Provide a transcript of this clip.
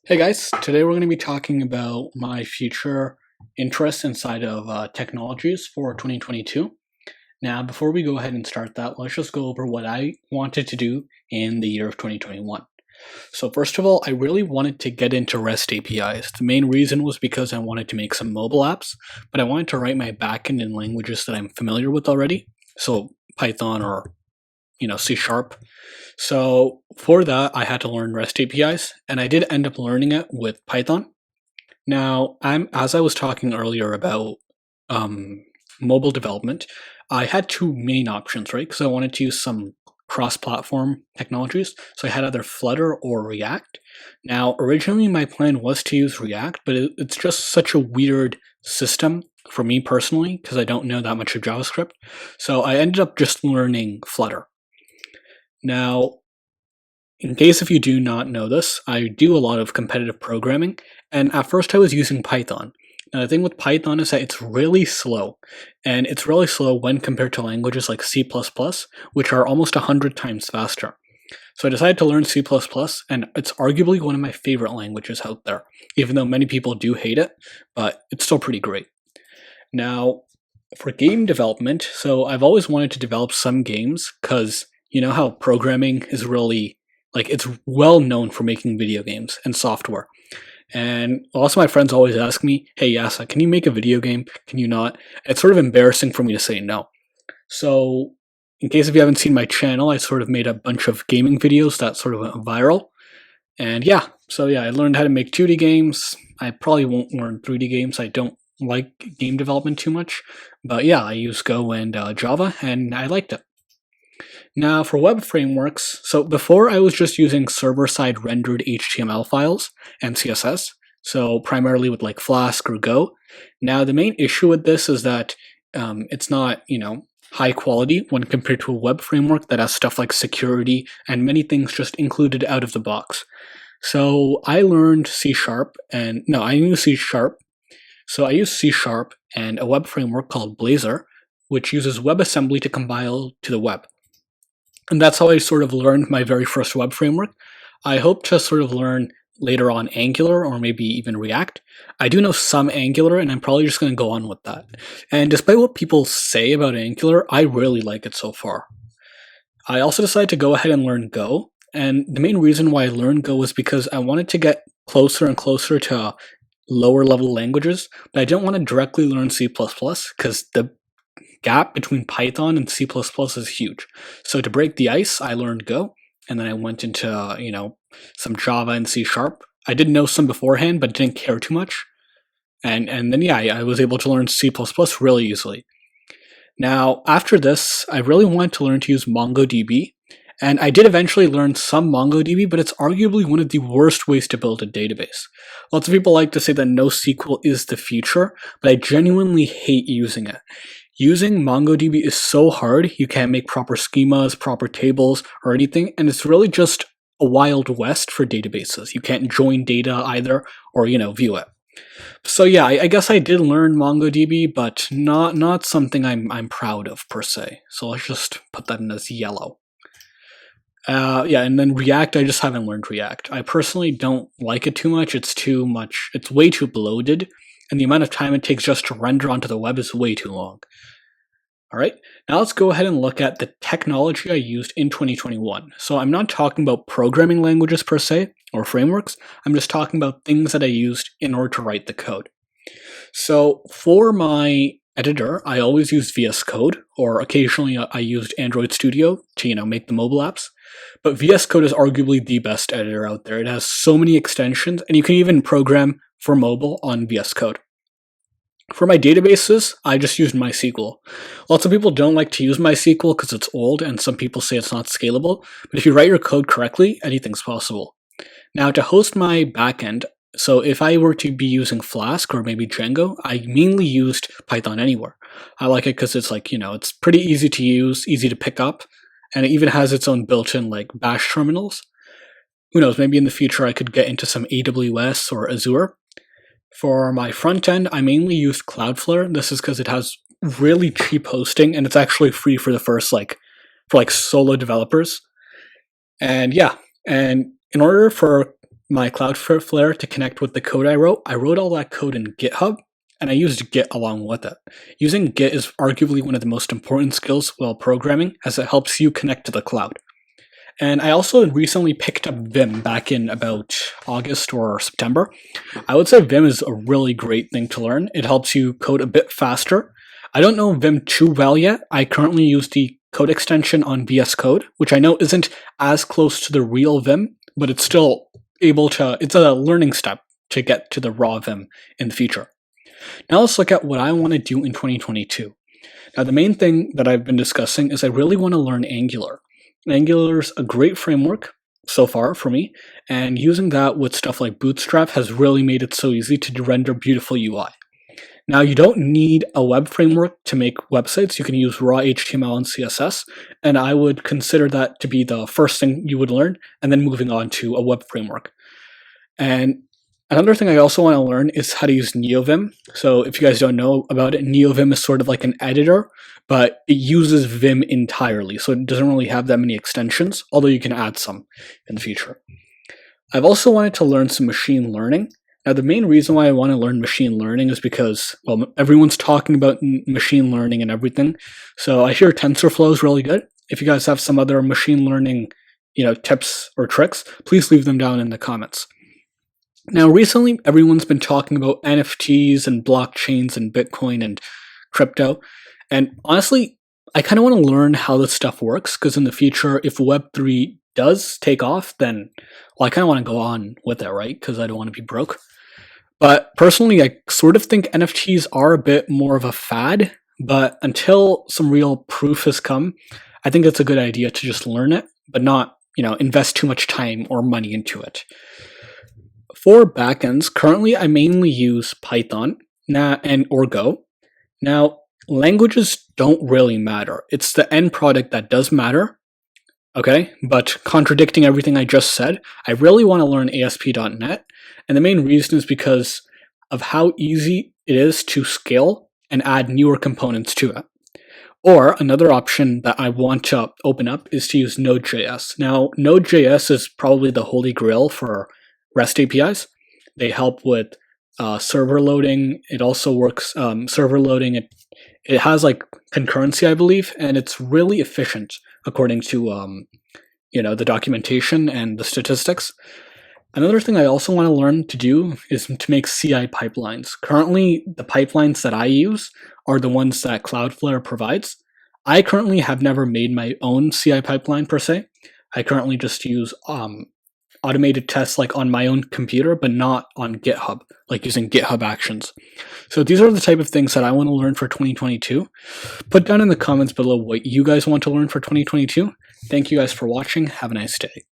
Hey guys, today we're going to be talking about my future interests inside of technologies for 2022. Now, before we go ahead and start that, let's just go over what I wanted to do in the year of 2021. So, first of all, I really wanted to get into REST APIs. The main reason was because I wanted to make some mobile apps, but I wanted to write my backend in languages that I'm familiar with already. So, Python or C Sharp. So for that, I had to learn REST APIs, and I did end up learning it with Python. Now, as I was talking earlier about um, mobile development, I had two main options, right? Because I wanted to use some cross-platform technologies. So I had either Flutter or React. Now, originally my plan was to use React, but it's just such a weird system for me personally because I don't know that much of JavaScript. So I ended up just learning Flutter. Now, in case if you do not know this, I do a lot of competitive programming, and at first I was using Python. Now, the thing with Python is that it's really slow, and it's really slow when compared to languages like C++, which are almost 100 times faster. So I decided to learn C++, and it's arguably one of my favorite languages out there, even though many people do hate it, but it's still pretty great. Now, for game development, so I've always wanted to develop some games, because you know how programming is really it's well known for making video games and software. And also my friends always ask me, hey Yassa, can you make a video game? Can you not? It's sort of embarrassing for me to say no. So in case if you haven't seen my channel, I sort of made a bunch of gaming videos that sort of went viral. And yeah, I learned how to make 2D games. I probably won't learn 3D games. I don't like game development too much. But yeah, I use Go and Java, and I liked it. Now, for web frameworks, so before I was just using server-side rendered HTML files and CSS, so primarily with like Flask or Go. Now, the main issue with this is that it's not, high quality when compared to a web framework that has stuff like security and many things just included out of the box. So I learned C Sharp, and no, I knew C Sharp. So I used C Sharp and a web framework called Blazor, which uses WebAssembly to compile to the web. And that's how I sort of learned my very first web framework. I hope to sort of learn later on Angular or maybe even React. I do know some Angular, and I'm probably just going to go on with that. And despite what people say about Angular, I really like it so far. I also decided to go ahead and learn Go. And the main reason why I learned Go was because I wanted to get closer and closer to lower level languages, but I didn't want to directly learn C++ because the gap between Python and C++ is huge. So to break the ice, I learned Go, and then I went into, some Java and C Sharp. I did know some beforehand, but didn't care too much. And then, I was able to learn C++ really easily. Now, after this, I really wanted to learn to use MongoDB, and I did eventually learn some MongoDB, but it's arguably one of the worst ways to build a database. Lots of people like to say that NoSQL is the future, but I genuinely hate using it. Using MongoDB is so hard, you can't make proper schemas, proper tables, or anything, and it's really just a wild west for databases. You can't join data either, or, view it. So I guess I did learn MongoDB, but not something I'm proud of per se. So let's just put that in as yellow. And then React, I just haven't learned React. I personally don't like it too much. It's way too bloated, and the amount of time it takes just to render onto the web is way too long. All right, now let's go ahead and look at the technology I used in 2021. So I'm not talking about programming languages per se or frameworks. I'm just talking about things that I used in order to write the code. So for my editor, I always used VS Code, or occasionally I used Android Studio to make the mobile apps. But VS Code is arguably the best editor out there. It has so many extensions, and you can even program for mobile on VS Code. For my databases, I just used MySQL. Lots of people don't like to use MySQL because it's old, and some people say it's not scalable, but if you write your code correctly, anything's possible. Now, to host my backend, so if I were to be using Flask or maybe Django, I mainly used Python Anywhere. I like it because it's it's pretty easy to use, easy to pick up, and it even has its own built-in bash terminals. Who knows, maybe in the future I could get into some AWS or Azure. For my front end, I mainly used Cloudflare. This is because it has really cheap hosting, and it's actually free for the first for solo developers. And and in order for my Cloudflare to connect with the code I wrote all that code in GitHub, and I used Git along with it. Using Git is arguably one of the most important skills while programming, as it helps you connect to the cloud. And I also recently picked up Vim back in about August or September. I would say Vim is a really great thing to learn. It helps you code a bit faster. I don't know Vim too well yet. I currently use the code extension on VS Code, which I know isn't as close to the real Vim, but it's still it's a learning step to get to the raw Vim in the future. Now let's look at what I want to do in 2022. Now the main thing that I've been discussing is I really want to learn Angular. Angular's a great framework so far for me, and using that with stuff like Bootstrap has really made it so easy to render beautiful UI. Now you don't need a web framework to make websites. You can use raw HTML and CSS, and I would consider that to be the first thing you would learn, and then moving on to a web framework. And another thing I also want to learn is how to use NeoVim. So if you guys don't know about it, NeoVim is sort of like an editor, but it uses Vim entirely. So it doesn't really have that many extensions, although you can add some in the future. I've also wanted to learn some machine learning. Now, the main reason why I want to learn machine learning is because, well, everyone's talking about machine learning and everything. So I hear TensorFlow is really good. If you guys have some other machine learning, tips or tricks, please leave them down in the comments. Now, recently, everyone's been talking about NFTs and blockchains and Bitcoin and crypto. And honestly, I kind of want to learn how this stuff works, because in the future, if Web3 does take off, then, I kind of want to go on with it, right? Because I don't want to be broke. But personally, I sort of think NFTs are a bit more of a fad. But until some real proof has come, I think it's a good idea to just learn it, but not, invest too much time or money into it. For backends, currently I mainly use Python or Go. Now, languages don't really matter. It's the end product that does matter. Okay, but contradicting everything I just said, I really want to learn Asp.Net, and the main reason is because of how easy it is to scale and add newer components to it. Or another option that I want to open up is to use Node.js. Now, Node.js is probably the holy grail for REST APIs. They help with server loading. It also works server loading. It has like concurrency, I believe, and it's really efficient according to the documentation and the statistics. Another thing I also want to learn to do is to make CI pipelines. Currently, the pipelines that I use are the ones that Cloudflare provides. I currently have never made my own CI pipeline per se. I currently just use automated tests like on my own computer, but not on GitHub, like using GitHub Actions. So these are the type of things that I want to learn for 2022. Put down in the comments below what you guys want to learn for 2022. Thank you guys for watching. Have a nice day.